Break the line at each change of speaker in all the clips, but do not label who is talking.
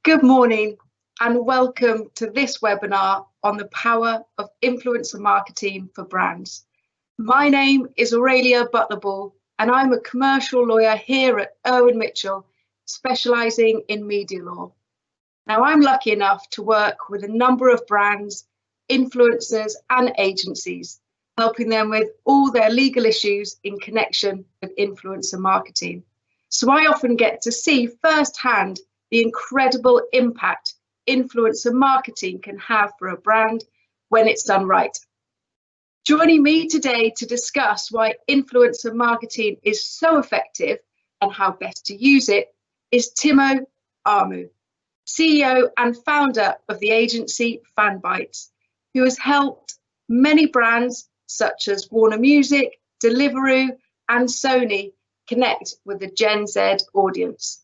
Good morning and welcome to this webinar on the power of influencer marketing for brands. My name is Aurelia Butler-Ball and I'm a commercial lawyer here at Irwin Mitchell, specialising in media law. Now, I'm lucky enough to work with a number of brands, influencers and agencies, helping them with all their legal issues in connection with influencer marketing. So I often get to see firsthand the incredible impact influencer marketing can have for a brand when it's done right. Joining me today to discuss why influencer marketing is so effective and how best to use it is Timo Aamu, CEO and founder of the agency Fanbytes, who has helped many brands such as Warner Music, Deliveroo and Sony connect with the Gen Z audience.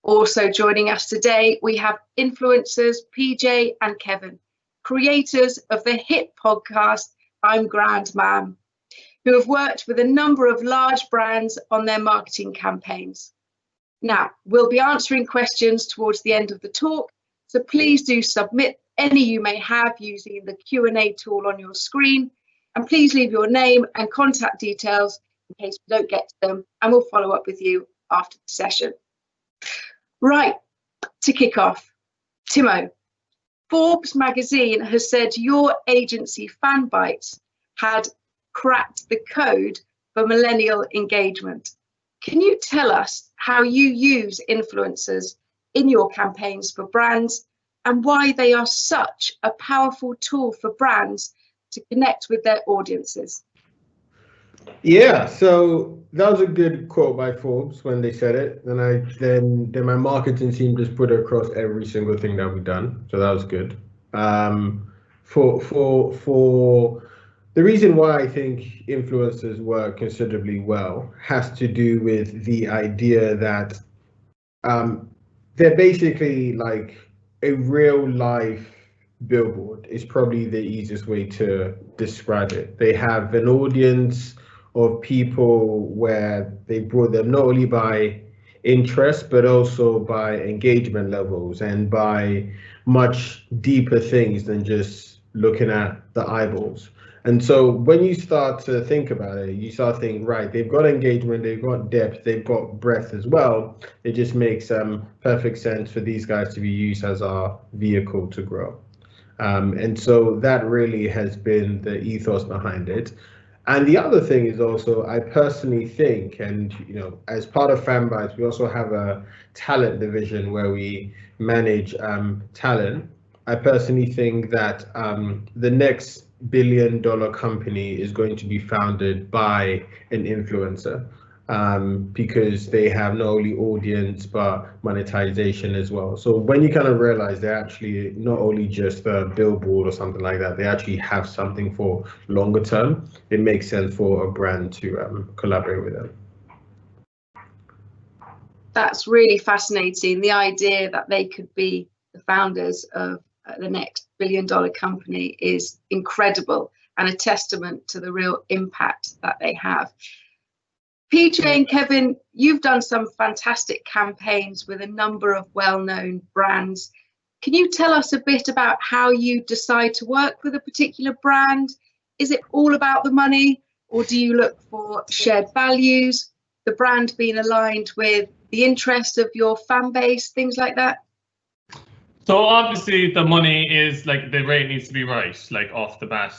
Also joining us today, we have influencers PJ and Kevin, creators of the hit podcast I'm Grand Mam, who have worked with a number of large brands on their marketing campaigns. Now, we'll be answering questions towards the end of the talk, so please do submit any you may have using the Q&A tool on your screen, and please leave your name and contact details in case we don't get to them, and we'll follow up with you after the session. Right, to kick off, Timo, Forbes magazine has said your agency Fanbytes had cracked the code for millennial engagement. Can you tell us how you use influencers in your campaigns for brands and why they are such a powerful tool for brands to connect with their audiences?
Yeah, so that was a good quote by Forbes when they said it. And then my marketing team just put it across every single thing that we've done. So that was good. For the reason why I think influencers work considerably well has to do with the idea that they're basically like a real life billboard is probably the easiest way to describe it. They have an audience of people where they brought them not only by interest, but also by engagement levels and by much deeper things than just looking at the eyeballs. And so when you start to think about it, you start thinking, right, they've got engagement, they've got depth, they've got breadth as well. It just makes perfect sense for these guys to be used as our vehicle to grow. And so that really has been the ethos behind it. And the other thing is also, I personally think, and as part of Fanbytes, we also have a talent division where we manage talent. I personally think that the next billion-dollar company is going to be founded by an influencer. Because they have not only audience but monetization as well. So when you kind of realize they're actually not only just a billboard or something like that, they actually have something for longer term, it makes sense for a brand to collaborate with them.
That's really fascinating. The idea that they could be the founders of the next billion-dollar company is incredible and a testament to the real impact that they have. PJ and Kevin, you've done some fantastic campaigns with a number of well-known brands. Can you tell us a bit about how you decide to work with a particular brand? Is it all about the money, or do you look for shared values, the brand being aligned with the interests of your fan base, things like that?
So obviously the money is like the rate needs to be right, like off the bat,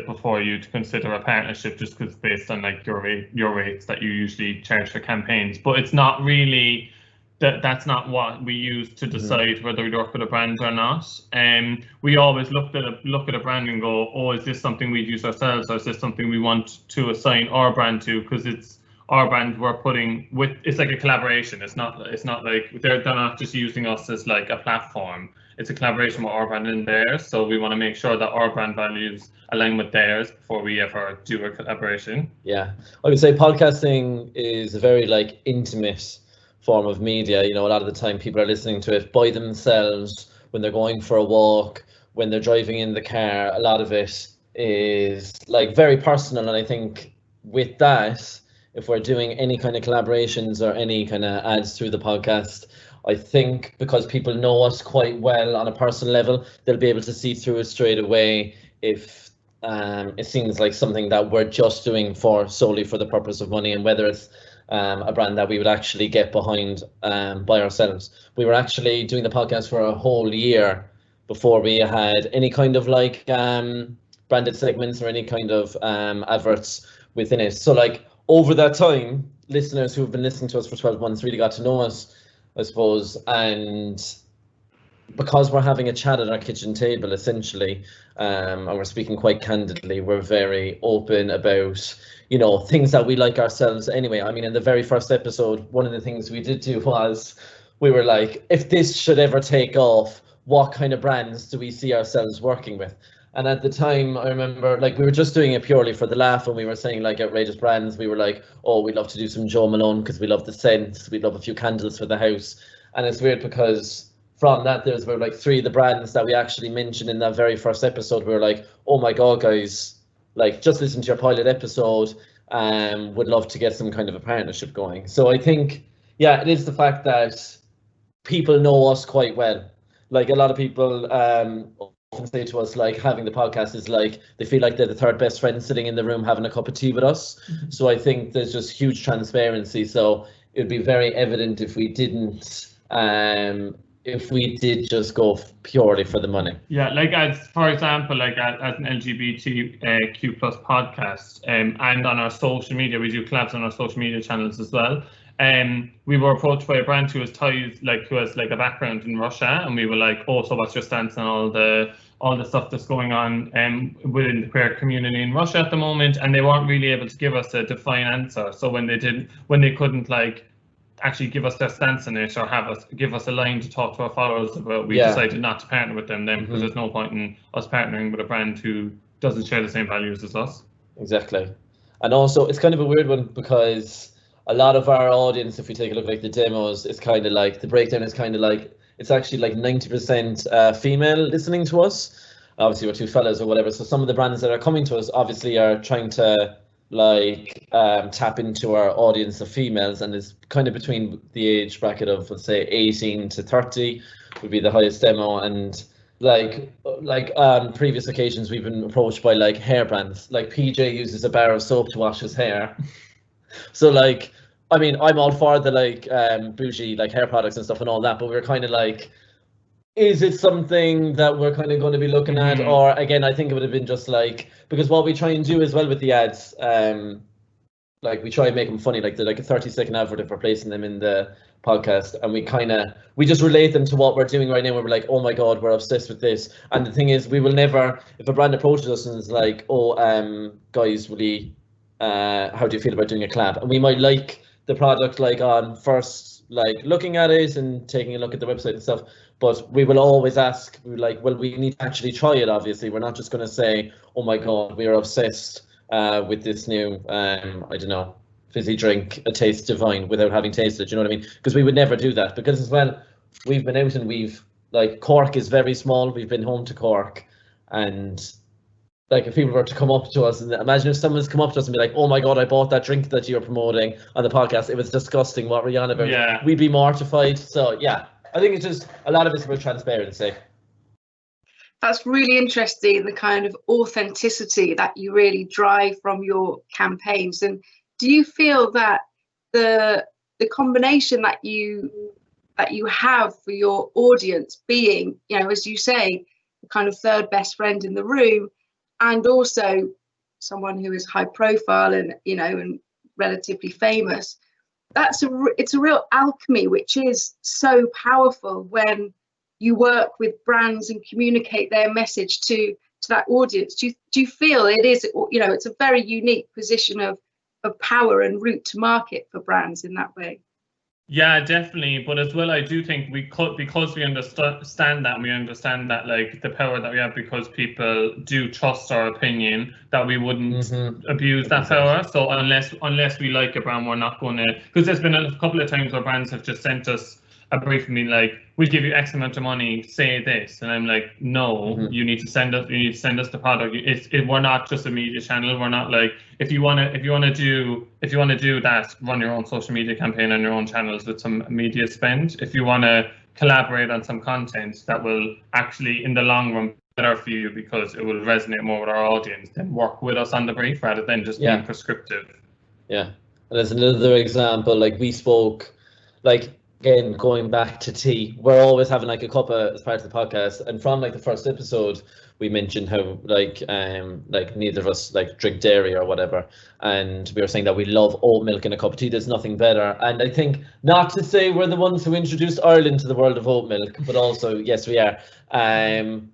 before you to consider a partnership, just because based on like your rates that you usually charge for campaigns. But it's not really that's not what we use to decide whether we work with a brand or not. We always look at a brand and go, oh, is this something we'd use ourselves, or is this something we want to assign our brand to? Because it's our brand we're putting with. It's like a collaboration. It's not like they're not just using us as like a platform. It's a collaboration with our brand and theirs. So we want to make sure that our brand values align with theirs before we ever do a collaboration.
Yeah, I would say podcasting is a very like intimate form of media. A lot of the time people are listening to it by themselves when they're going for a walk, when they're driving in the car. A lot of it is like very personal, and I think with that, if we're doing any kind of collaborations or any kind of ads through the podcast, I think because people know us quite well on a personal level, they'll be able to see through it straight away if it seems like something that we're just doing solely for the purpose of money, and whether it's a brand that we would actually get behind by ourselves. We were actually doing the podcast for a whole year before we had any kind of like branded segments or any kind of adverts within it. So like over that time, listeners who have been listening to us for 12 months really got to know us, I suppose, and because we're having a chat at our kitchen table essentially, and we're speaking quite candidly, we're very open about, you know, things that we like ourselves anyway. I mean, in the very first episode, one of the things we did do was we were like, if this should ever take off, what kind of brands do we see ourselves working with? And at the time, I remember, like, we were just doing it purely for the laugh, and we were saying like outrageous brands. We were like, oh, we'd love to do some Jo Malone because we love the scents. We'd love a few candles for the house. And it's weird because from that, there's were like 3 of the brands that we actually mentioned in that very first episode. We were like, oh my God, guys, like, just listen to your pilot episode, would love to get some kind of a partnership going. So I think, yeah, it is the fact that people know us quite well. Like, a lot of people often say to us, like, having the podcast is like, they feel like they're the third best friend sitting in the room having a cup of tea with us. So I think there's just huge transparency. So it would be very evident if we didn't, if we did just go purely for the money.
Yeah, like, as for example, like as an LGBTQ plus podcast, and on our social media, we do collabs on our social media channels as well. We were approached by a brand who has ties, like, who has like a background in Russia, and we were like, oh, so what's your stance on all the stuff that's going on within the queer community in Russia at the moment? And they weren't really able to give us a defined answer. So when they couldn't like actually give us their stance on it, or give us a line to talk to our followers about, we decided not to partner with them then, because there's no point in us partnering with a brand who doesn't share the same values as us. Exactly.
And also, it's kind of a weird one because a lot of our audience, if we take a look like the demos, it's kind of like the breakdown is kind of like, it's actually like 90% female listening to us. Obviously we're 2 fellas or whatever, so some of the brands that are coming to us obviously are trying to like tap into our audience of females, and it's kind of between the age bracket of, let's say, 18 to 30 would be the highest demo. And like previous occasions, we've been approached by like hair brands, like PJ uses a bar of soap to wash his hair. So like, I mean, I'm all for the like bougie like hair products and stuff and all that, but we're kind of like, is it something that we're kind of going to be looking at? Or again, I think it would have been just like, because what we try and do as well with the ads, like we try and make them funny, like they're like a 30-second advert if we're placing them in the podcast, and we just relate them to what we're doing right now. We're like, oh my God, we're obsessed with this. And the thing is, we will never, if a brand approaches us and is like, oh, guys, really, how do you feel about doing a collab? And we might like the product like on first, like looking at it and taking a look at the website and stuff, but we will always ask, like, well, we need to actually try it. Obviously, we're not just going to say, oh my God, we are obsessed with this new, I don't know, fizzy drink, a taste divine, without having tasted, you know what I mean? Because we would never do that, because as well, we've been out and we've, like, Cork is very small. We've been home to Cork, and like, if people were to come up to us, and imagine if someone's come up to us and be like, oh my God, I bought that drink that you're promoting on the podcast, it was disgusting, what were you on about?
Yeah.
We'd be mortified. So yeah, I think it's just, a lot of it's about transparency.
That's really interesting, the kind of authenticity that you really drive from your campaigns. And do you feel that the combination that you have for your audience being, you know, as you say, the kind of third best friend in the room, and also someone who is high profile and, you know, and relatively famous, it's a real alchemy, which is so powerful when you work with brands and communicate their message to that audience. Do you feel it is, you know, it's a very unique position of power and route to market for brands in that way?
Yeah, definitely. But as well, I do think because we understand that, and we understand that, like, the power that we have, because people do trust our opinion, that we wouldn't abuse that power. So unless we like a brand, we're not going to, because there's been a couple of times where brands have just sent us a brief from me like, we'll give you X amount of money, say this, and I'm like, no, you need to send us the product. We're not just a media channel. We're not like, if you wanna do that, run your own social media campaign on your own channels with some media spend. If you wanna collaborate on some content that will actually in the long run better for you because it will resonate more with our audience, then work with us on the brief rather than just being prescriptive.
Yeah, and as another example, like we spoke, like again going back to tea, we're always having like a cuppa as part of the podcast, and from like the first episode we mentioned how like neither of us like drink dairy or whatever, and we were saying that we love oat milk in a cup of tea. There's nothing better, and I think not to say we're the ones who introduced Ireland to the world of oat milk, but also yes we are.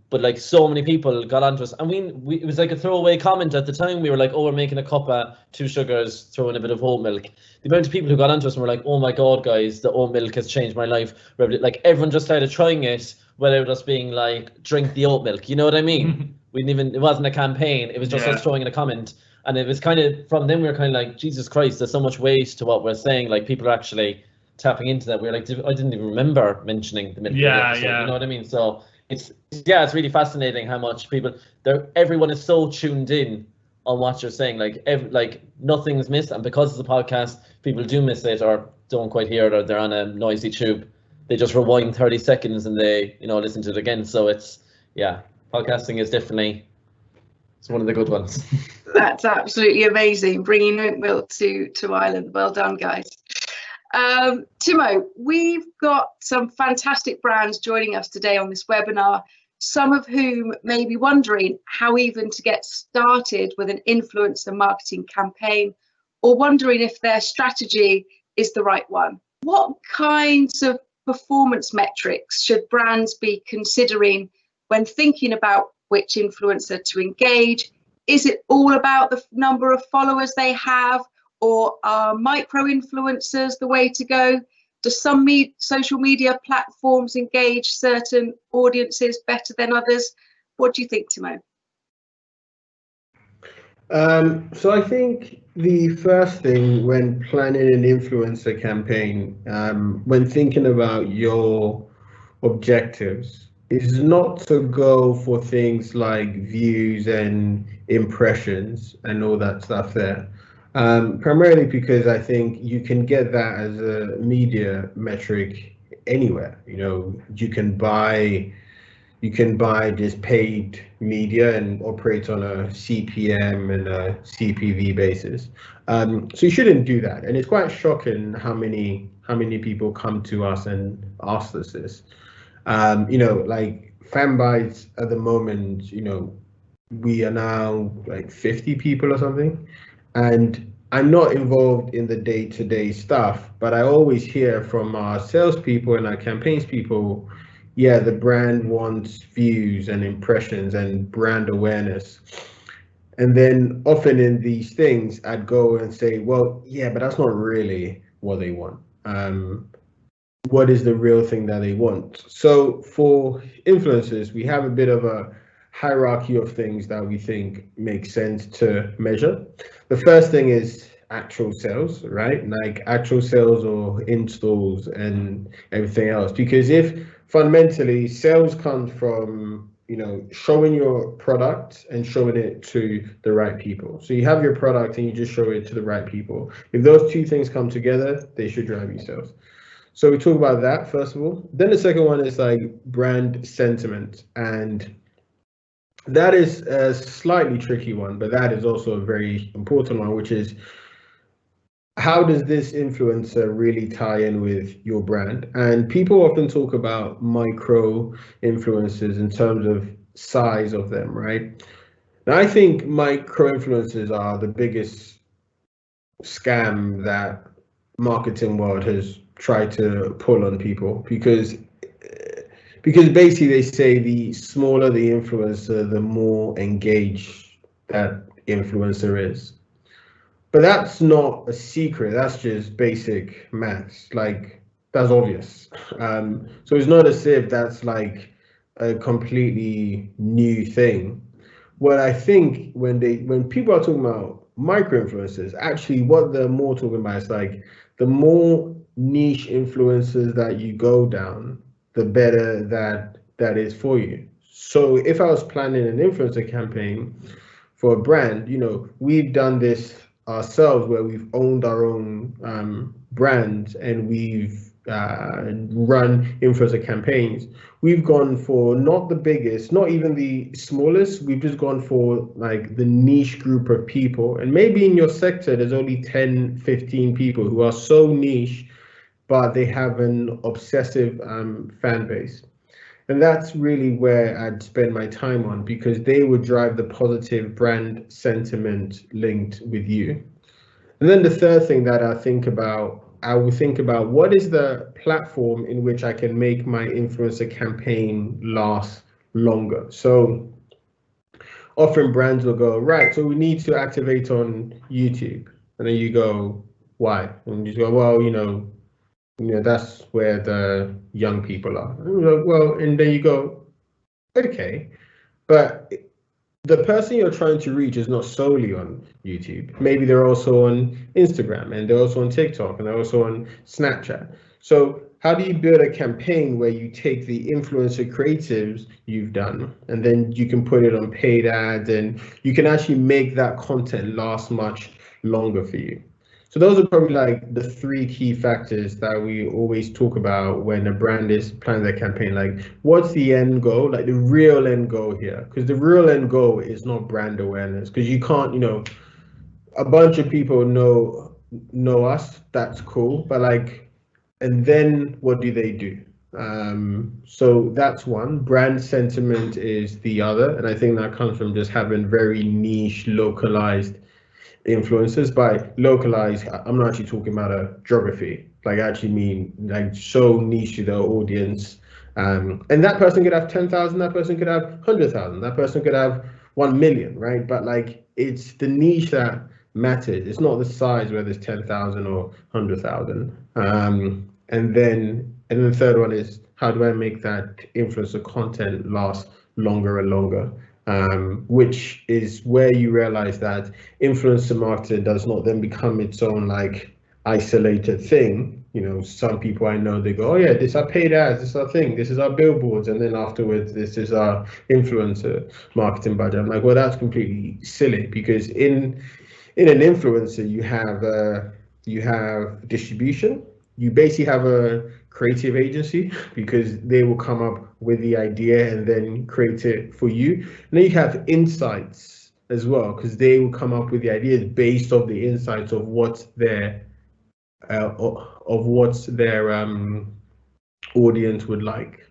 But like so many people got onto us, and we it was like a throwaway comment at the time. We were like, oh, we're making a cuppa, 2 sugars, throw in a bit of oat milk. The amount of people who got onto us and were like, oh my god guys, the oat milk has changed my life. Like everyone just started trying it without us being like, drink the oat milk, you know what I mean? We didn't even, it wasn't a campaign, it was just us throwing in a comment. And it was kind of, from then we were kind of like, Jesus Christ, there's so much weight to what we're saying. Like people are actually tapping into that. We were like, I didn't even remember mentioning the milk. You know what I mean? So it's really fascinating how much everyone is so tuned in on what you're saying. Like nothing's missed, and because it's a podcast, people do miss it or don't quite hear it, or they're on a noisy tube. They just rewind 30 seconds and they listen to it again. So it's podcasting is definitely one of the good ones.
That's absolutely amazing, bringing oat milk to Ireland. Well done, guys. Timo, we've got some fantastic brands joining us today on this webinar, some of whom may be wondering how even to get started with an influencer marketing campaign, or wondering if their strategy is the right one. What kinds of performance metrics should brands be considering when thinking about which influencer to engage? Is it all about the number of followers they have, or are micro influencers the way to go? Do some social media platforms engage certain audiences better than others? What do you think, Timo?
So I think the first thing when planning an influencer campaign, when thinking about your objectives, is not to go for things like views and impressions and all that stuff there. Primarily because I think you can get that as a media metric anywhere. You can buy this paid media and operate on a CPM and a CPV basis. So you shouldn't do that. And it's quite shocking how many people come to us and ask us this. Like Fanbytes at the moment, we are now like 50 people or something. And I'm not involved in the day-to-day stuff, but I always hear from our salespeople and our campaigns people, the brand wants views and impressions and brand awareness. And then often in these things, I'd go and say, well, but that's not really what they want. What is the real thing that they want? So for influencers, we have a bit of a hierarchy of things that we think make sense to measure. The first thing is actual sales, right? Like actual sales or installs and everything else. Because if fundamentally sales comes from, showing your product and showing it to the right people. So you have your product and you just show it to the right people. If those two things come together, they should drive you sales. So we talk about that first of all. Then the second one is like brand sentiment, and that is a slightly tricky one, but that is also a very important one, which is how does this influencer really tie in with your brand? And people often talk about micro influencers in terms of size of them, right? Now, I think micro influencers are the biggest scam that marketing world has tried to pull on people, because basically they say the smaller the influencer, the more engaged that influencer is. But that's not a secret, that's just basic maths. Like, that's obvious. So it's not as if that's like a completely new thing. What I think when people are talking about micro influencers, actually what they're more talking about is like the more niche influencers that you go down, the better that is for you. So if I was planning an influencer campaign for a brand, we've done this ourselves where we've owned our own brand and we've run influencer campaigns. We've gone for not the biggest, not even the smallest. We've just gone for like the niche group of people. And maybe in your sector, there's only 10, 15 people who are so niche, but they have an obsessive fan base. And that's really where I'd spend my time on, because they would drive the positive brand sentiment linked with you. And then the third thing that I would think about what is the platform in which I can make my influencer campaign last longer. So often brands will go, right, so we need to activate on YouTube. And then you go, why? And you go, well, that's where the young people are. And you're like, well, and then you go, okay, but the person you're trying to reach is not solely on YouTube. Maybe they're also on Instagram, and they're also on TikTok, and they're also on Snapchat. So how do you build a campaign where you take the influencer creatives you've done, and then you can put it on paid ads, and you can actually make that content last much longer for you? So those are probably like the three key factors that we always talk about when a brand is planning their campaign. Like, what's the end goal? Like the real end goal here, because the real end goal is not brand awareness, because you can't, a bunch of people know us, that's cool, but like, and then what do they do? So that's one. Brand sentiment is the other, and I think that comes from just having very niche, localized influencers. By localized, I'm not actually talking about a geography. Like, I actually mean like so niche to their audience. And that person could have 10,000, that person could have 100,000, that person could have 1 million, right? But like, it's the niche that matters. It's not the size, whether it's 10,000 or 100,000. And then the third one is, how do I make that influencer content last longer and longer? Which is where you realize that influencer marketing does not then become its own like isolated thing. Some people I know, they go, oh yeah, this is our paid ads, this is our thing, this is our billboards, and then afterwards this is our influencer marketing budget. I'm like, well, that's completely silly, because in an influencer you have distribution. You basically have a creative agency, because they will come up with the idea and then create it for you. And then you have insights as well, because they will come up with the ideas based on the insights of what's their audience would like.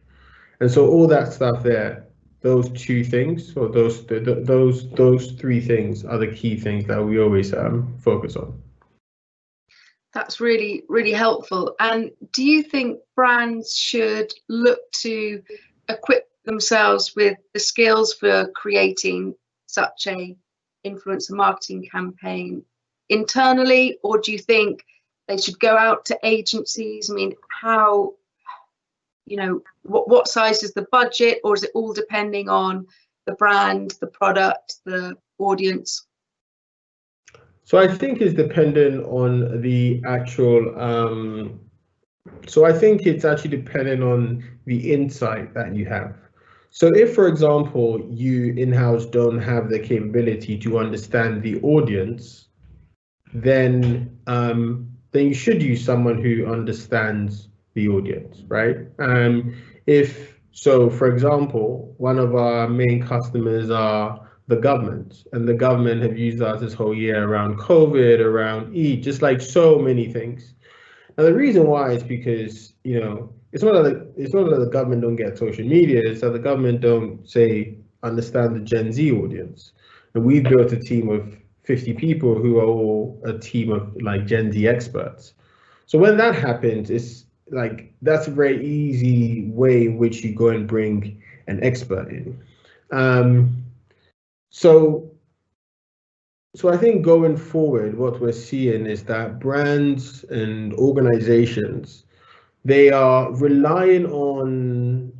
And so all that stuff there, those two things, or those three things are the key things that we always focus on.
That's really, really helpful. And do you think brands should look to equip themselves with the skills for creating such a influencer marketing campaign internally, or do you think they should go out to agencies? I mean, how, what size is the budget, or is it all depending on the brand, the product, the audience?
So I think it's dependent on the actual, so I think it's actually dependent on the insight that you have. So if, for example, you in-house don't have the capability to understand the audience, then you should use someone who understands the audience, right? So, for example, one of our main customers are the government, and the government have used us this whole year around COVID, around Eid, just like so many things. Now, the reason why is because, it's not that the government don't get social media, it's that the government don't, say, understand the Gen Z audience. And we've built a team of 50 people who are all a team of like Gen Z experts. So when that happens, it's like, that's a very easy way in which you go and bring an expert in. So I think going forward, what we're seeing is that brands and organizations, they are relying on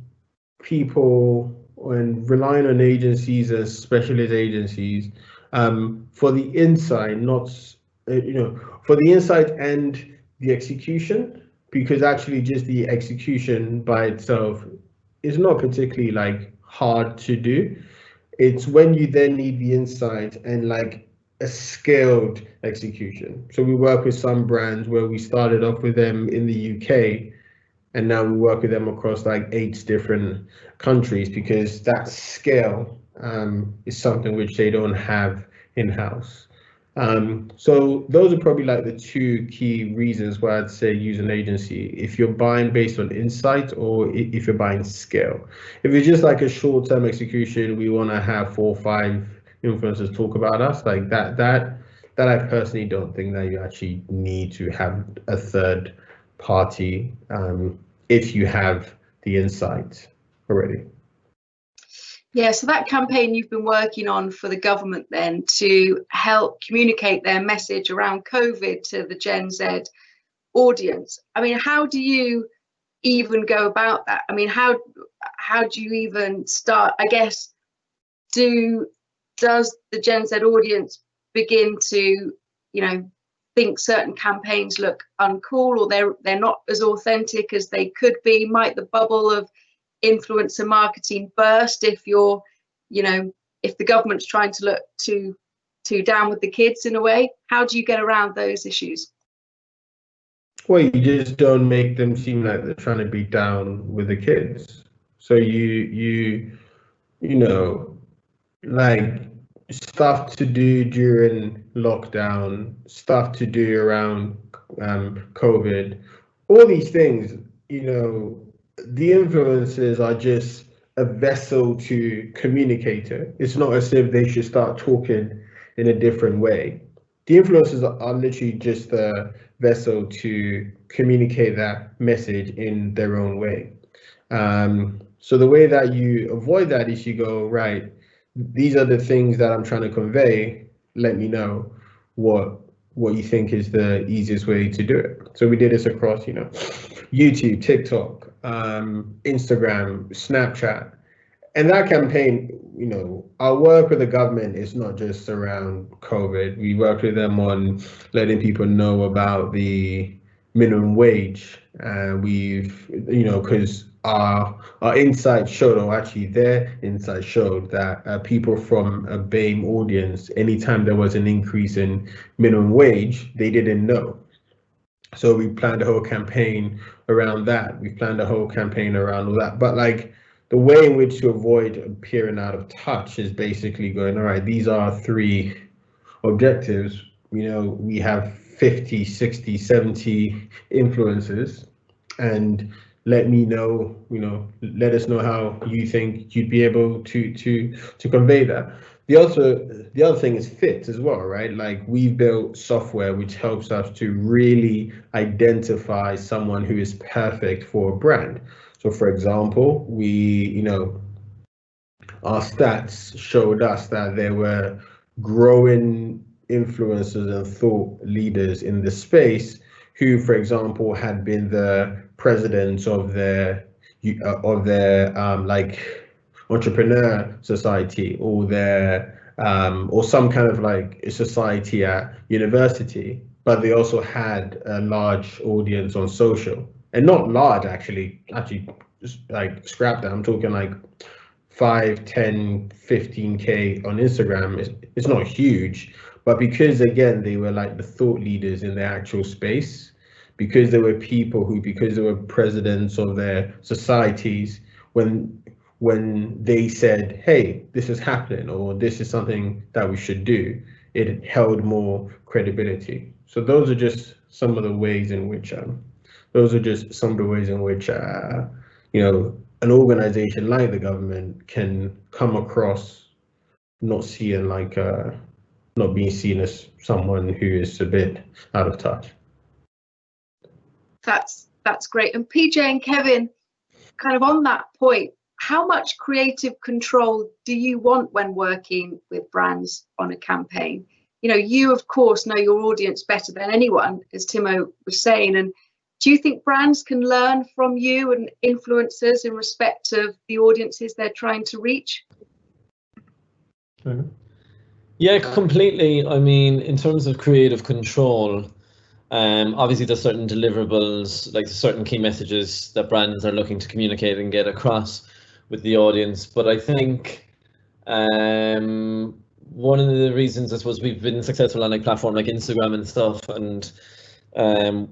people and relying on agencies as specialist agencies for the insight, for the insight and the execution, because actually just the execution by itself is not particularly like hard to do. It's when you then need the insight and like a scaled execution. So we work with some brands where we started off with them in the UK, and now we work with them across like 8 different countries, because that scale is something which they don't have in-house. So those are probably like the 2 key reasons why I'd say use an agency, if you're buying based on insight or if you're buying scale. If it's just like a short-term execution, we want to have 4 or 5 influencers talk about us, like that I personally don't think that you actually need to have a third party if you have the insight already.
Yeah, so that campaign you've been working on for the government then to help communicate their message around COVID to the Gen Z audience. I mean, how do you even go about that? I mean, how do you even start? I guess, does the Gen Z audience begin to, think certain campaigns look uncool, or they're not as authentic as they could be? Might the bubble of influencer marketing burst if you're, if the government's trying to look too down with the kids in a way? How do you get around those issues?
Well, you just don't make them seem like they're trying to be down with the kids. So you like stuff to do during lockdown, stuff to do around COVID, all these things, the influencers are just a vessel to communicate it. It's not as if they should start talking in a different way. The influencers are literally just a vessel to communicate that message in their own way. So the way that you avoid that is you go, right, these are the things that I'm trying to convey. Let me know what you think is the easiest way to do it. So we did this across, YouTube, TikTok, Instagram, Snapchat. And that campaign, our work with the government is not just around COVID. We work with them on letting people know about the minimum wage. Because our insight showed, or actually their insight showed, that people from a BAME audience, anytime there was an increase in minimum wage, they didn't know. So we planned a whole campaign around that. We planned a whole campaign around all that. But like the way in which to avoid appearing out of touch is basically going, all right, these are 3 objectives. We have 50, 60, 70 influencers, and let me know, let us know how you think you'd be able to convey that. The other thing is fit as well, right? Like, we've built software which helps us to really identify someone who is perfect for a brand. So for example, our stats showed us that there were growing influencers and thought leaders in the space who, for example, had been the presidents of their like entrepreneur society, or their or some kind of like a society at university, but they also had a large audience on social. And not large, actually just like scrap that. I'm talking like 5, 10, 15K on Instagram. It's not huge, but because again, they were like the thought leaders in the actual space, because there were people who, because they were presidents of their societies, when they said, hey, this is happening, or this is something that we should do, it held more credibility. So those are just some of the ways in which an organization like the government can come across not being seen as someone who is a bit out of touch.
That's great. And PJ and Kevin, kind of on that point, how much creative control do you want when working with brands on a campaign? You of course know your audience better than anyone, as Timo was saying, and do you think brands can learn from you and influencers in respect of the audiences they're trying to reach?
Yeah, completely. I mean, in terms of creative control, Obviously, there's certain deliverables, like certain key messages that brands are looking to communicate and get across with the audience. But I think one of the reasons, I suppose, we've been successful on like platform like Instagram and stuff, and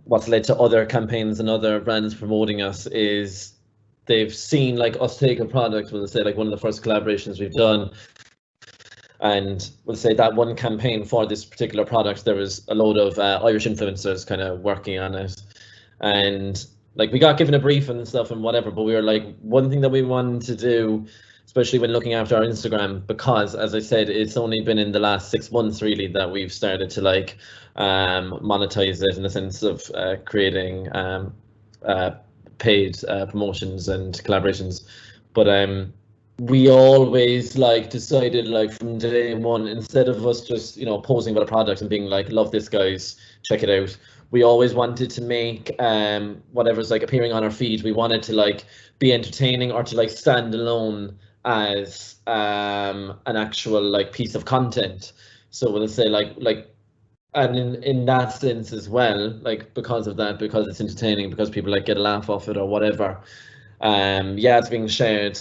what's led to other campaigns and other brands promoting us is they've seen like us take a product, we'll say like one of the first collaborations we've done, and we'll say that one campaign for this particular product, there was a load of Irish influencers kind of working on it, and like we got given a brief and stuff and whatever, but we were like, one thing that we wanted to do, especially when looking after our Instagram, because as I said, it's only been in the last 6 months really that we've started to like monetize it in the sense of creating paid promotions and collaborations. But we always like decided like from day one, instead of us just, you know, posing about a product and being like, love this guys, check it out, we always wanted to make whatever's like appearing on our feed, we wanted to like be entertaining or to like stand alone as an actual like piece of content. So we'll say like and in that sense as well, like because of that, because it's entertaining, because people like get a laugh off it or whatever, yeah, it's being shared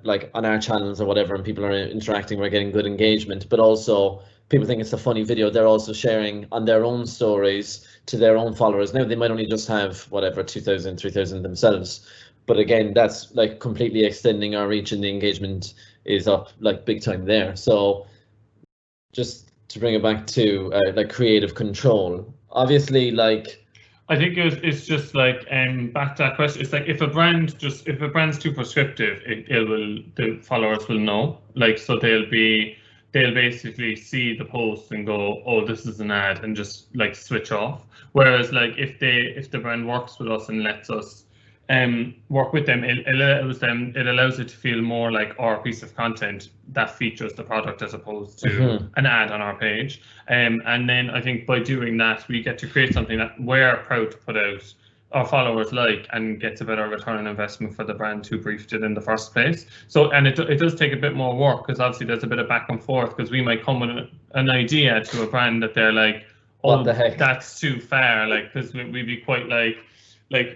like on our channels or whatever, and people are interacting, we're getting good engagement, but also people think it's a funny video, they're also sharing on their own stories to their own followers. Now they might only just have whatever 2,000, 3,000 themselves, but again, that's like completely extending our reach, and the engagement is up like big time there. So just to bring it back to like creative control, obviously, like
I think it's just like back to that question. It's like if a brand's too prescriptive, the followers will know. Like, so they'll basically see the post and go, oh, this is an ad, and just like switch off. Whereas like if the brand works with us and lets us work with them, it allows it to feel more like our piece of content that features the product as opposed to an ad on our page. And then I think by doing that, we get to create something that we're proud to put out, our followers like, and gets a better return on investment for the brand who briefed it in the first place. So, and it does take a bit more work, because obviously there's a bit of back and forth, because we might come with an idea to a brand that they're like, oh, what the heck, that's too far, like, because we'd be quite like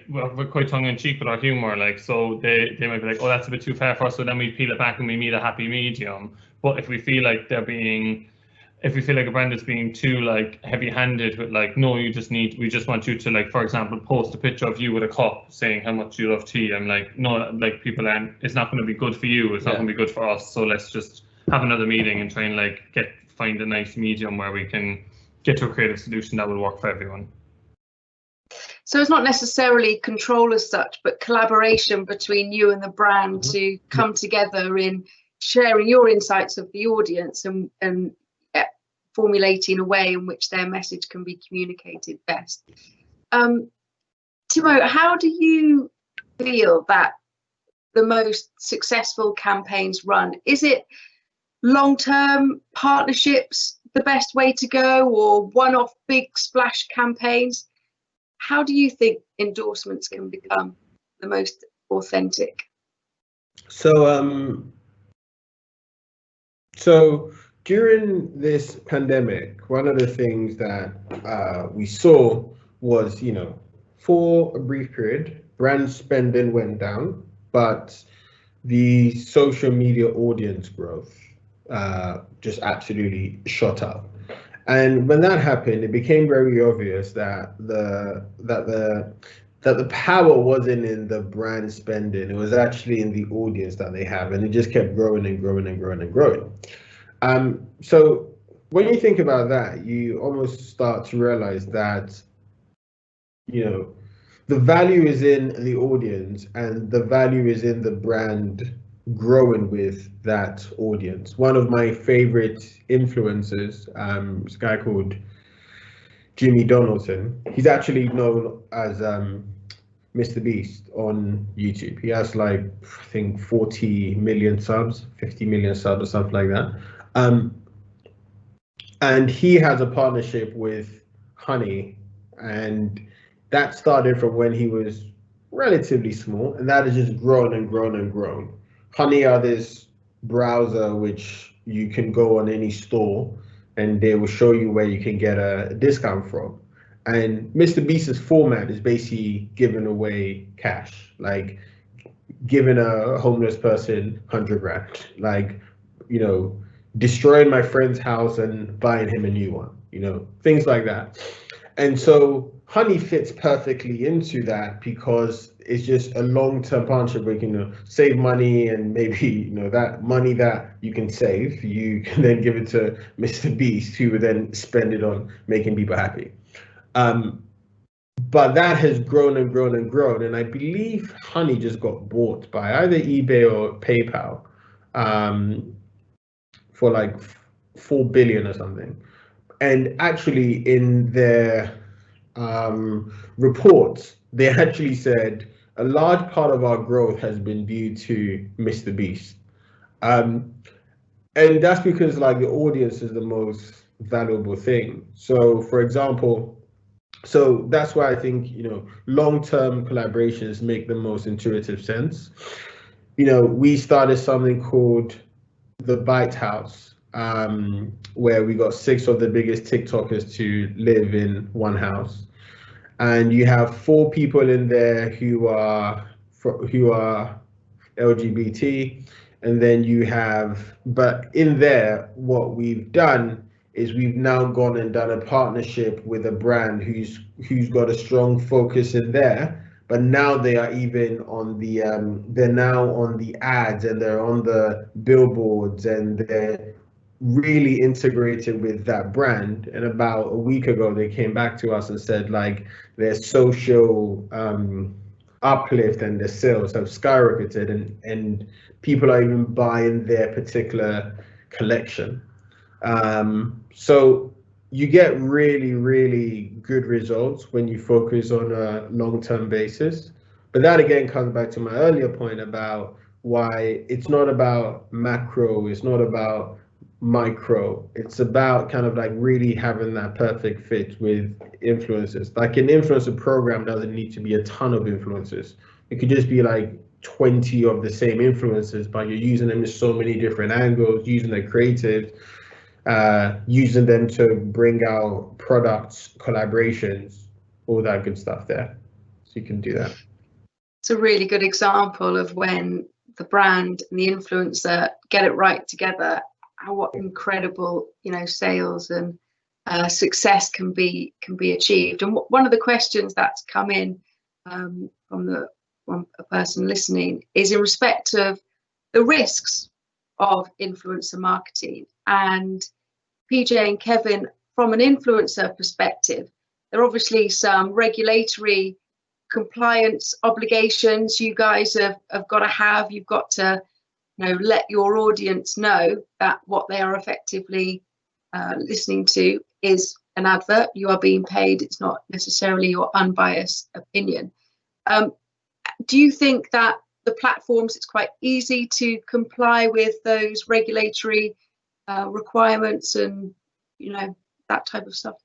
we're quite tongue-in-cheek with our humor, like, so they might be like, oh, that's a bit too far for us, so then we peel it back and we meet a happy medium. But if we feel like a brand is being too like heavy-handed with like, no, we just want you to, like, for example, post a picture of you with a cup saying how much you love tea, I'm like, no, like, people aren't, it's not going to be good for you, it's not going to be good for us, so let's just have another meeting and try and like find a nice medium where we can get to a creative solution that will work for everyone.
So it's not necessarily control as such, but collaboration between you and the brand to come together in sharing your insights of the audience and formulating a way in which their message can be communicated best. Timo, how do you feel that the most successful campaigns run? Is it long-term partnerships the best way to go, or one-off big splash campaigns? How do you think endorsements can become the most authentic?
So during this pandemic, one of the things that we saw was, you know, for a brief period, brand spending went down, but the social media audience growth just absolutely shot up. And when that happened, it became very obvious that the power wasn't in the brand spending; it was actually in the audience that they have, and it just kept growing and growing and growing and growing. So when you think about that, you almost start to realize that, you know, the value is in the audience, and the value is in the brand growing with that audience. One of my favorite influencers, is a guy called Jimmy Donaldson. He's actually known as Mr. Beast on YouTube. He has like, I think 40 million subs, 50 million subs or something like that. And he has a partnership with Honey, and that started from when he was relatively small, and that has just grown and grown and grown. Honey are this browser which you can go on any store and they will show you where you can get a discount from. And Mr. Beast's format is basically giving away cash, like giving a homeless person 100 grand, like, you know, destroying my friend's house and buying him a new one, you know, things like that. And so Honey fits perfectly into that because it's just a long-term partnership where you can, you know, save money, and maybe, you know, that money that you can save, you can then give it to Mr. Beast, who would then spend it on making people happy. But that has grown and grown and grown, and I believe Honey just got bought by either eBay or PayPal for like 4 billion or something. And actually, in their reports, they actually said a large part of our growth has been due to Mr. Beast. And that's because like the audience is the most valuable thing. So for example, so that's why I think, you know, long-term collaborations make the most intuitive sense. You know, we started something called the Byte House, where we got 6 of the biggest TikTokers to live in one house. And you have 4 people in there who are LGBT, and then you have, but in there, what we've done is we've now gone and done a partnership with a brand who's got a strong focus in there, but now they are even on the they're now on the ads, and they're on the billboards, and they're really integrated with that brand. And about a week ago, they came back to us and said like their social uplift and their sales have skyrocketed, and people are even buying their particular collection. So you get really, really good results when you focus on a long-term basis. But that again comes back to my earlier point about why it's not about macro, it's not about micro, it's about kind of like really having that perfect fit with influencers. Like an influencer program doesn't need to be a ton of influencers. It could just be like 20 of the same influencers, but you're using them in so many different angles, using their creative, using them to bring out products, collaborations, all that good stuff there. So you can do that.
It's a really good example of when the brand and the influencer get it right together, what incredible, you know, sales and success can be achieved. And one of the questions that's come in from a person listening is in respect of the risks of influencer marketing. And PJ and Kevin, from an influencer perspective, there are obviously some regulatory compliance obligations you guys have got to have. You've got to, you know, let your audience know that what they are effectively listening to is an advert. You are being paid. It's not necessarily your unbiased opinion. Do you think that the platforms, it's quite easy to comply with those regulatory requirements and, you know, that type of stuff?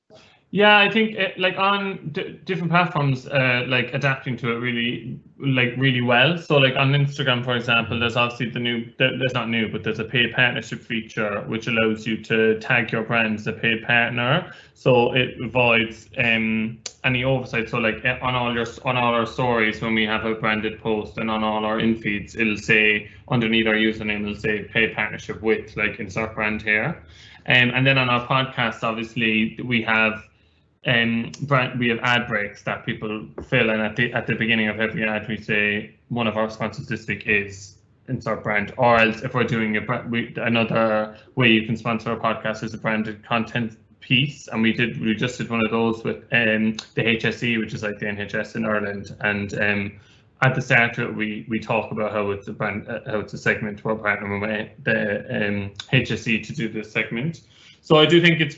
Yeah, I think like on different platforms, like adapting to it really well. So like on Instagram, for example, there's obviously there's not new, but there's a paid partnership feature which allows you to tag your brand as a paid partner. So it avoids any oversight. So like on all our stories, when we have a branded post, and on all our in-feeds, it'll say underneath our username, it'll say paid partnership with like insert brand here. And then on our podcast, obviously we have ad breaks that people fill, and at the beginning of every ad we say one of our sponsors this week is insert brand, or else if we're doing another way you can sponsor a podcast is a branded content piece, and we just did one of those with the HSE, which is like the NHS in Ireland, and at the start of it we talk about how it's a brand, how it's a segment we're partnering with the HSE to do this segment. So I do think it's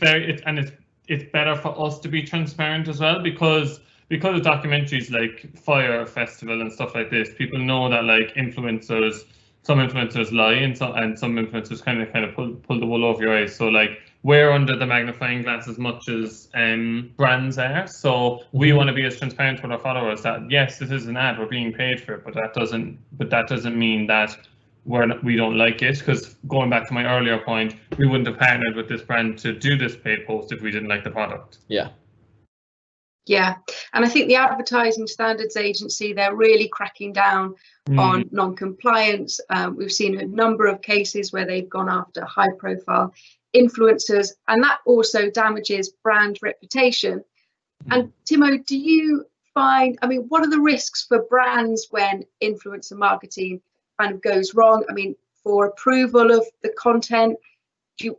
better for us to be transparent as well, because of documentaries like Fire Festival and stuff like this. People know that like some influencers lie, and some influencers kind of pull the wool over your eyes. So like we're under the magnifying glass as much as brands are. So we want to be as transparent with our followers that yes, this is an ad, we're being paid for it, but that doesn't mean that we don't like it, because going back to my earlier point, we wouldn't have partnered with this brand to do this paid post if we didn't like the product.
Yeah.
Yeah, and I think the Advertising Standards Agency, they're really cracking down on non-compliance. We've seen a number of cases where they've gone after high-profile influencers, and that also damages brand reputation. And Timo, do you find, I mean, what are the risks for brands when influencer marketing kind of goes wrong? I mean, for approval of the content, do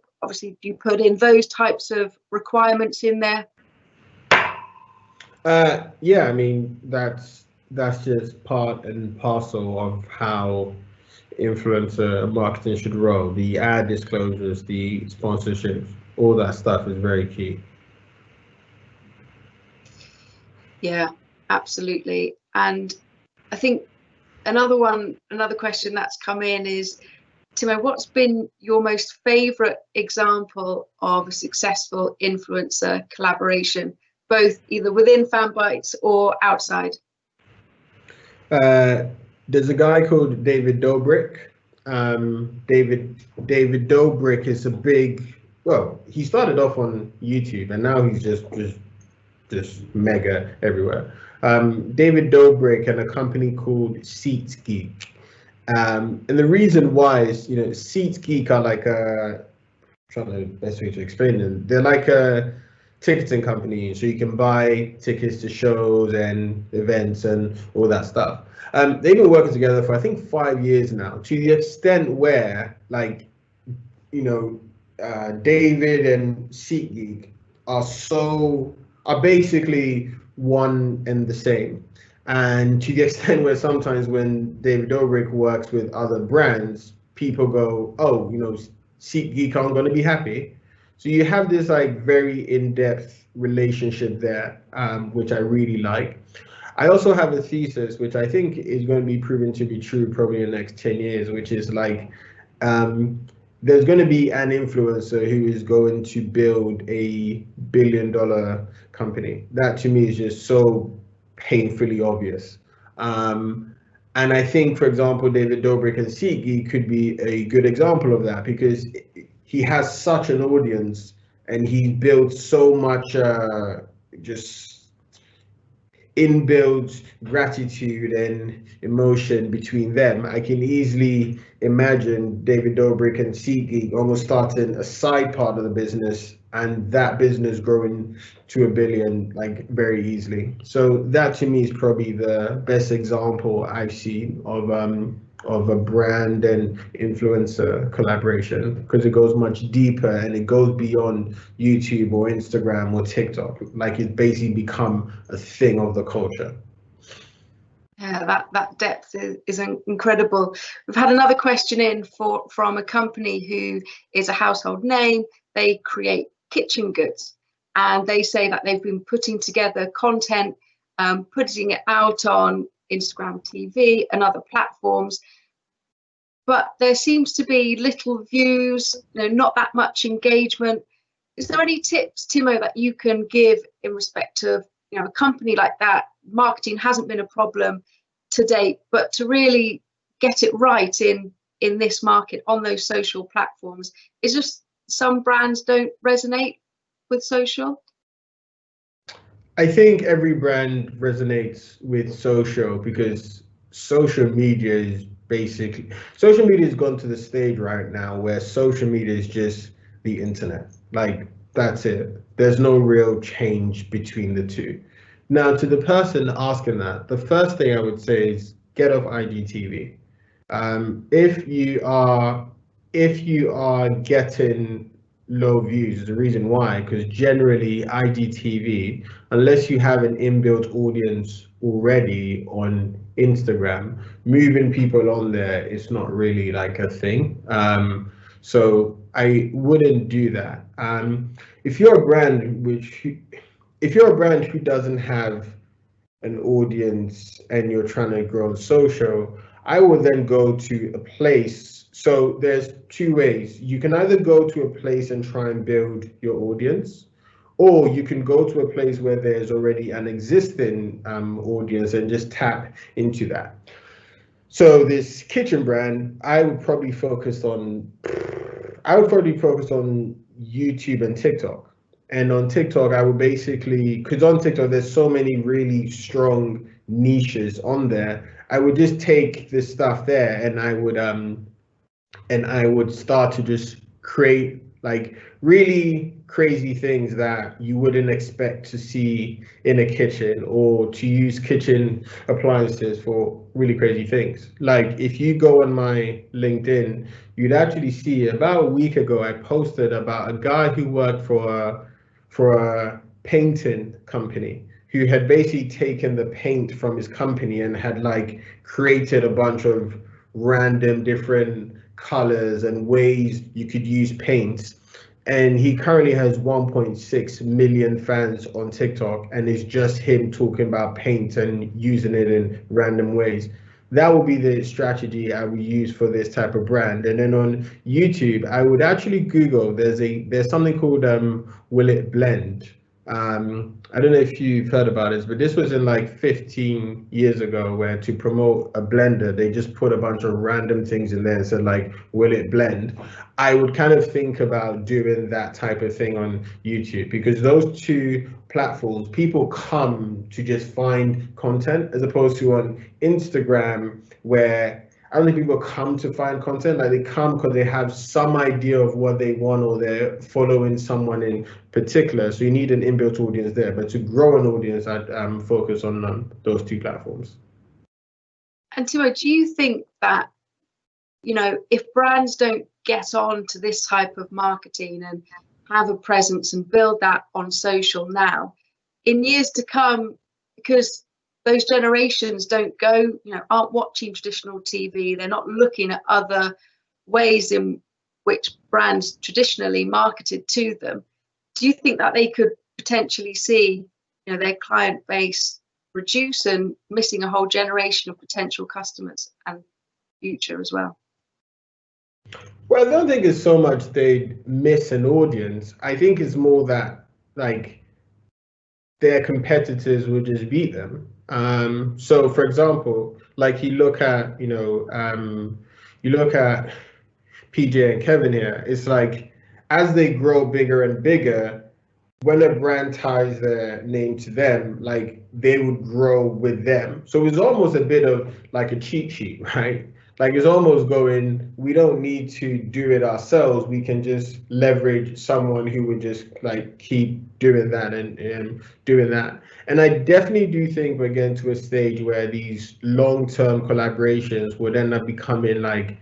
you put in those types of requirements in there?
Yeah, I mean, that's just part and parcel of how influencer marketing should roll. The ad disclosures, the sponsorships, all that stuff is very key.
Yeah, absolutely. And I think another question that's come in is, Timo, what's been your most favorite example of a successful influencer collaboration, both either within Fanbytes or outside?
There's a guy called David Dobrik. David Dobrik is a big, well, he started off on YouTube and now he's just mega everywhere. David Dobrik and a company called SeatGeek. And the reason why is, you know, SeatGeek are like I'm trying the best way to explain them. They're like a ticketing company, so you can buy tickets to shows and events and all that stuff. They've been working together for I think 5 years now, to the extent where, like, you know, David and SeatGeek are basically one and the same. And to the extent where sometimes when David Dobrik works with other brands, people go, oh, you know, SeatGeek aren't going to be happy. So you have this like very in-depth relationship there, which I really like. I also have a thesis, which I think is going to be proven to be true probably in the next 10 years, which is like, there's going to be an influencer who is going to build a $1 billion company. That to me is just so painfully obvious. And I think, for example, David Dobrik and SeatGeek could be a good example of that, because he has such an audience and he built so much just inbuilt gratitude and emotion between them. I can easily imagine David Dobrik and SeatGeek almost starting a side part of the business and that business growing to $1 billion like very easily. So that to me is probably the best example I've seen of a brand and influencer collaboration, because it goes much deeper and it goes beyond YouTube or Instagram or TikTok. Like it's basically become a thing of the culture.
Yeah, that depth is incredible. We've had another question in from a company who is a household name. They create kitchen goods, and they say that they've been putting together content, putting it out on Instagram TV and other platforms, but there seems to be little views, you know, not that much engagement. Is there any tips, Timo, that you can give in respect of, you know, a company like that? Marketing hasn't been a problem to date, but to really get it right in this market on those social platforms, is just some brands don't resonate with social?
I think every brand resonates with social because social media has gone to the stage right now where social media is just the internet. Like, that's it. There's no real change between the two. Now, to the person asking that, the first thing I would say is get off IGTV. If you are getting low views, the reason why, because generally IGTV, unless you have an inbuilt audience already on Instagram, moving people on there is not really like a thing. So I wouldn't do that. If you're a brand who doesn't have an audience and you're trying to grow on social, I would then go to a place. So there's two ways. You can either go to a place and try and build your audience, or you can go to a place where there's already an existing audience and just tap into that. So this kitchen brand, I would probably focus on YouTube and TikTok. And on TikTok, I would basically, because on TikTok, there's so many really strong niches on there. I would just take this stuff there and I would start to just create like really crazy things that you wouldn't expect to see in a kitchen, or to use kitchen appliances for really crazy things. Like if you go on my LinkedIn, you'd actually see about a week ago, I posted about a guy who worked for a painting company, who had basically taken the paint from his company and had like created a bunch of random different colors and ways you could use paints. And he currently has 1.6 million fans on TikTok, and it's just him talking about paint and using it in random ways. That would be the strategy I would use for this type of brand. And then on YouTube, I would actually Google, there's something called Will It Blend? I don't know if you've heard about this, but this was in like 15 years ago, where to promote a blender, they just put a bunch of random things in there and said like, will it blend? I would kind of think about doing that type of thing on YouTube, because those two platforms, people come to just find content, as opposed to on Instagram, where I don't think people come to find content. Like they come because they have some idea of what they want, or they're following someone in particular. So you need an inbuilt audience there. But to grow an audience, I'd focus on those two platforms.
And Timo, do you think that, you know, if brands don't get on to this type of marketing and have a presence and build that on social now, in years to come, because those generations don't go, you know, aren't watching traditional TV, they're not looking at other ways in which brands traditionally marketed to them, do you think that they could potentially see, you know, their client base reduce and missing a whole generation of potential customers and future as well?
Well, I don't think it's so much they miss an audience. I think it's more that like their competitors will just beat them. So for example, like you look at PJ and Kevin here, it's like as they grow bigger and bigger, when a brand ties their name to them, like they would grow with them. So it's almost a bit of like a cheat sheet, right? Like it's almost going, we don't need to do it ourselves. We can just leverage someone who would just like keep doing that and doing that. And I definitely do think we're getting to a stage where these long-term collaborations would end up becoming like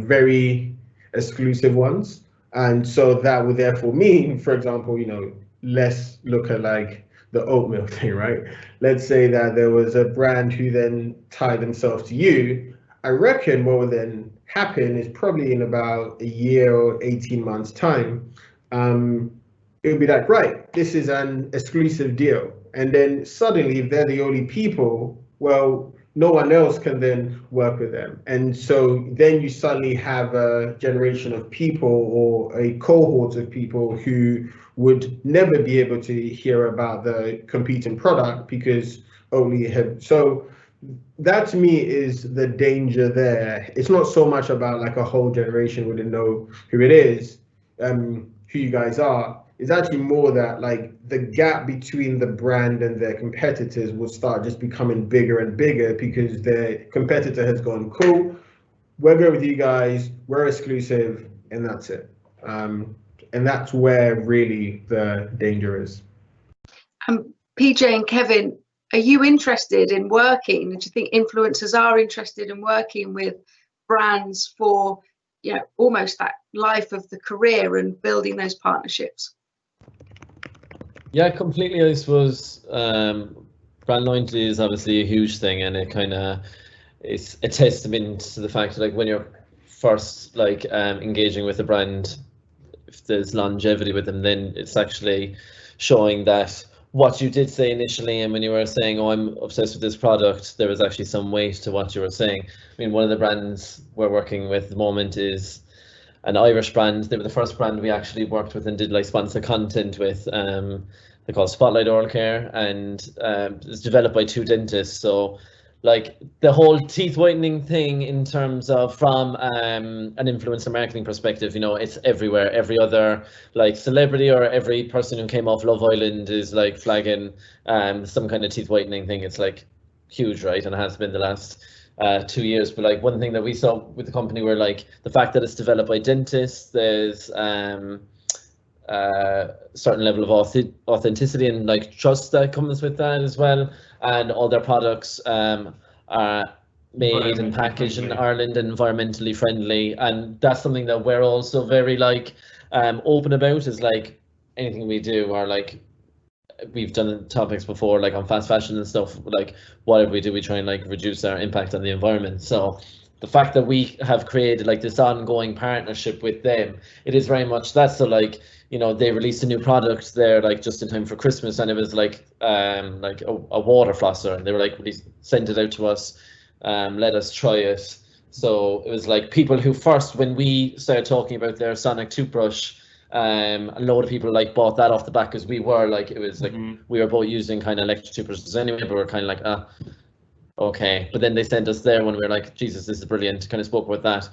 very exclusive ones. And so that would therefore mean, for example, you know, let's look at like the oatmeal thing, right? Let's say that there was a brand who then tied themselves to you. I reckon what would then happen is probably in about a year or 18 months time, it would be like, right, this is an exclusive deal. And then suddenly, if they're the only people, well, no one else can then work with them. And so then you suddenly have a generation of people, or a cohort of people, who would never be able to hear about the competing product because only have. So that to me is the danger there. It's not so much about like a whole generation wouldn't know who it is, who you guys are. It's actually more that like the gap between the brand and their competitors will start just becoming bigger and bigger, because their competitor has gone, cool, we're good with you guys, we're exclusive, and that's it. And that's where really the danger is.
PJ and Kevin, are you interested in working? Do you think influencers are interested in working with brands for, you know, almost that life of the career and building those partnerships?
Yeah, completely. I suppose brand loyalty is obviously a huge thing, and it kind of is a testament to the fact that like when you're first like engaging with a brand, if there's longevity with them, then it's actually showing that what you did say initially, and when you were saying, oh, I'm obsessed with this product, there was actually some weight to what you were saying. I mean, one of the brands we're working with at the moment is an Irish brand. They were the first brand we actually worked with and did like sponsor content with. They're called Spotlight Oral Care, and it's developed by two dentists. So like the whole teeth whitening thing in terms of from an influencer marketing perspective, you know, it's everywhere. Every other like celebrity or every person who came off Love Island is like flagging some kind of teeth whitening thing. It's like huge, right? And it has been the last 2 years. But like one thing that we saw with the company were like the fact that it's developed by dentists, there's certain level of authenticity and like trust that comes with that as well. And all their products are made and packaged in Ireland and environmentally friendly, and that's something that we're also very like open about, is like anything we do, or like we've done topics before like on fast fashion and stuff, like whatever we do, we try and like reduce our impact on the environment. So the fact that we have created like this ongoing partnership with them, it is very much that. So like, you know, they released a new product there like just in time for Christmas, and it was like a water flosser, and they were like, sent it out to us, let us try it. So it was like people who first, when we started talking about their Sonic toothbrush, a load of people like bought that off the back, because we were like, it was like we were both using kind of electric toothbrushes anyway, but we're kind of like, okay. But then they sent us there when we were like, Jesus, this is brilliant. Kind of spoke about that.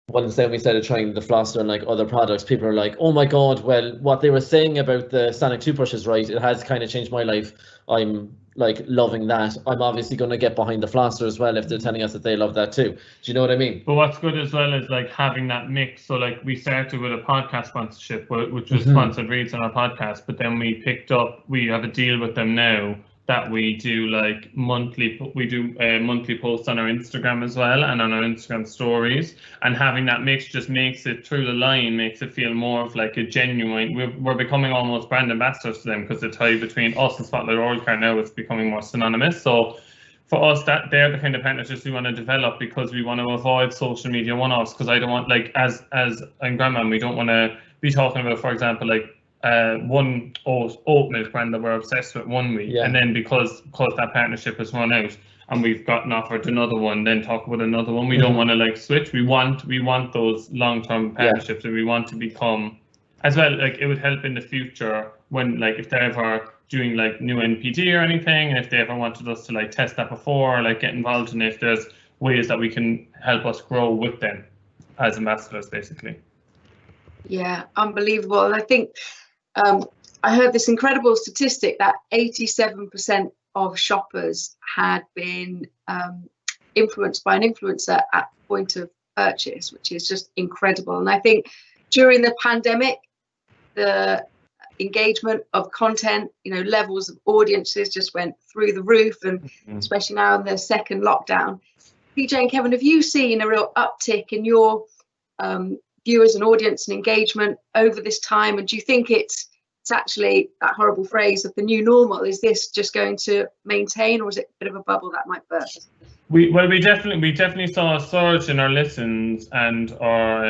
Once then we started trying the flosser and like other products, people are like, oh my God, well, what they were saying about the Sonic toothbrush is right. It has kind of changed my life. I'm like loving that. I'm obviously going to get behind the flosser as well if they're telling us that they love that too. Do you know what I mean?
But what's good as well is like having that mix. So like we started with a podcast sponsorship, which was sponsored reads on our podcast, but then we have a deal with them now that we do like monthly posts on our Instagram as well, and on our Instagram stories, and having that mix just makes it through the line, makes it feel more of like a genuine, we're becoming almost brand ambassadors to them, because the tie between us and Spotlight Oral Care now is becoming more synonymous. So for us, that they're the kind of partnerships we want to develop, because we want to avoid social media one-offs, because I don't want, like, as I'm grandma, we don't want to be talking about, for example, like one oat milk brand that we're obsessed with one week, and then because that partnership has run out and we've gotten offered another one, then talk about another one. We don't want to like switch. We want those long-term partnerships, and we want to become as well, like it would help in the future when, like, if they're ever doing like new NPD or anything, and if they ever wanted us to like test that before, or like get involved in, if there's ways that we can help us grow with them as ambassadors, basically.
Yeah, unbelievable. And I think I heard this incredible statistic that 87% of shoppers had been influenced by an influencer at point of purchase, which is just incredible. And I think during the pandemic, the engagement of content, levels of audiences just went through the roof, and especially now in the second lockdown. PJ and Kevin, have you seen a real uptick in your viewers and audience and engagement over this time? And do you think it's actually that horrible phrase of the new normal? Is this just going to maintain, or is it a bit of a bubble that might burst?
We definitely saw a surge in our listens and our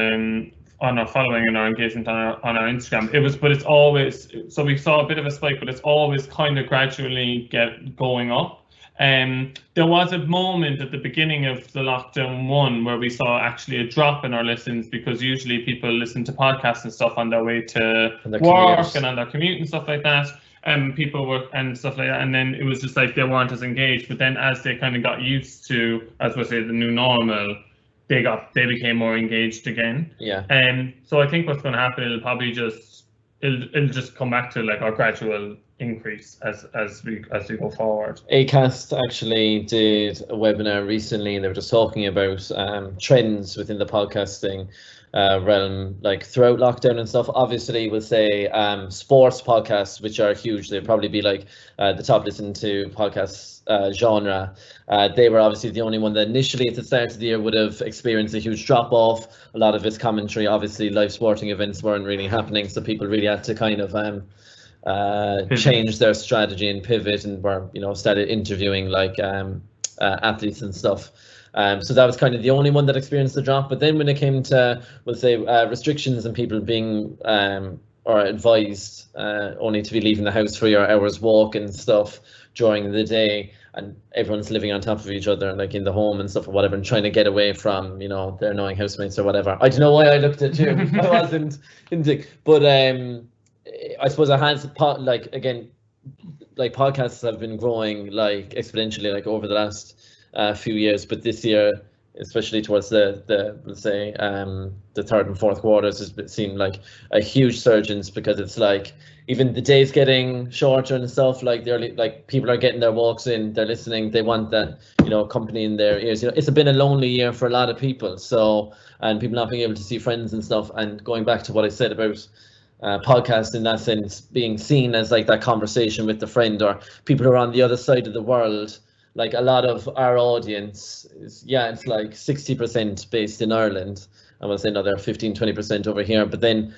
on our following and our engagement on our Instagram. It's always, so we saw a bit of a spike, but it's always kind of gradually going up. There was a moment at the beginning of the lockdown one where we saw actually a drop in our listens, because usually people listen to podcasts and stuff on their way to work and on their commute and stuff like that. People were and stuff like that, and then it was just like they weren't as engaged. But then as they kind of got used to, as we say, the new normal, they became more engaged again.
Yeah.
So I think what's going to happen, it'll just come back to like our gradual increase as we go forward.
Acast actually did a webinar recently, and they were just talking about trends within the podcasting realm, like throughout lockdown and stuff. Obviously, we'll say sports podcasts, which are huge. They'd probably be like the top listened to podcasts genre. They were obviously the only one that initially at the start of the year would have experienced a huge drop off. A lot of its commentary, obviously live sporting events weren't really happening, so people really had to kind of change their strategy and pivot, and were started interviewing like athletes and stuff. So that was kind of the only one that experienced the drop. But then when it came to, we'll say, restrictions and people being or advised only to be leaving the house for your hour's walk and stuff during the day, and everyone's living on top of each other and like in the home and stuff or whatever, and trying to get away from their annoying housemates or whatever. I don't know why I looked at you. I wasn't into, but I suppose it has, like, again, like podcasts have been growing like exponentially like over the last few years, but this year, especially towards the let's say the third and fourth quarters, has seen like a huge surge because it's like even the days getting shorter and stuff. Like they're like people are getting their walks in, they're listening, they want that, you know, company in their ears. You know, it's been a lonely year for a lot of people. So, and people not being able to see friends and stuff. And going back to what I said about podcast in that sense being seen as like that conversation with the friend or people who are on the other side of the world. Like a lot of our audience is, yeah, it's like 60% based in Ireland. I want to say another 15-20% over here, but then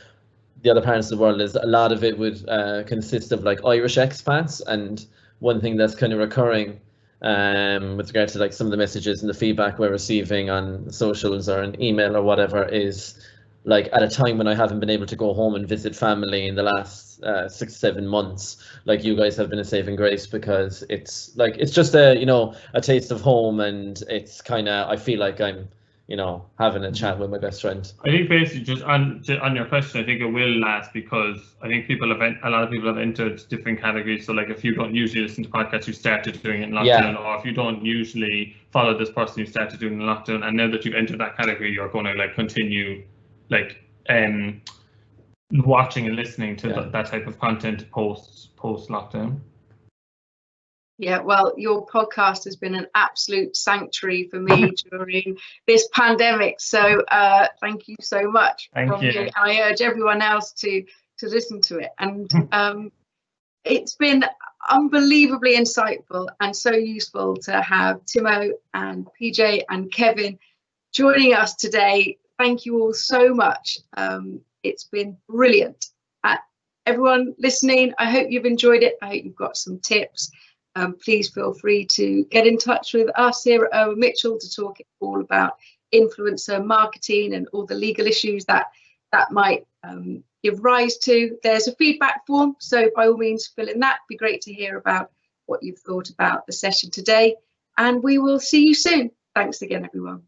the other parts of the world is a lot of it would consist of like Irish expats. And one thing that's kind of recurring with regard to like some of the messages and the feedback we're receiving on socials or an email or whatever is like at a time when I haven't been able to go home and visit family in the last 6-7 months, like you guys have been a saving grace, because it's like it's just a, you know, a taste of home, and it's kind of, I feel like I'm, you know, having a chat with my best friend.
I think basically just on your question, I think it will last because I think a lot of people have entered different categories. So like if you don't usually listen to podcasts, you started doing it in lockdown, or if you don't usually follow this person, you started doing it in lockdown, and now that you've entered that category, you're going to like continue like watching and listening to that type of content post lockdown.
Yeah, well, your podcast has been an absolute sanctuary for me during this pandemic. So thank you so much.
Thank you.
And I urge everyone else to listen to it. And it's been unbelievably insightful and so useful to have Timo and PJ and Kevin joining us today. Thank you all so much. It's been brilliant. Everyone listening, I hope you've enjoyed it. I hope you've got some tips. Please feel free to get in touch with us here at Irwin Mitchell to talk all about influencer marketing and all the legal issues that might give rise to. There's a feedback form, so by all means fill in that. It'd be great to hear about what you've thought about the session today, and we will see you soon. Thanks again, everyone.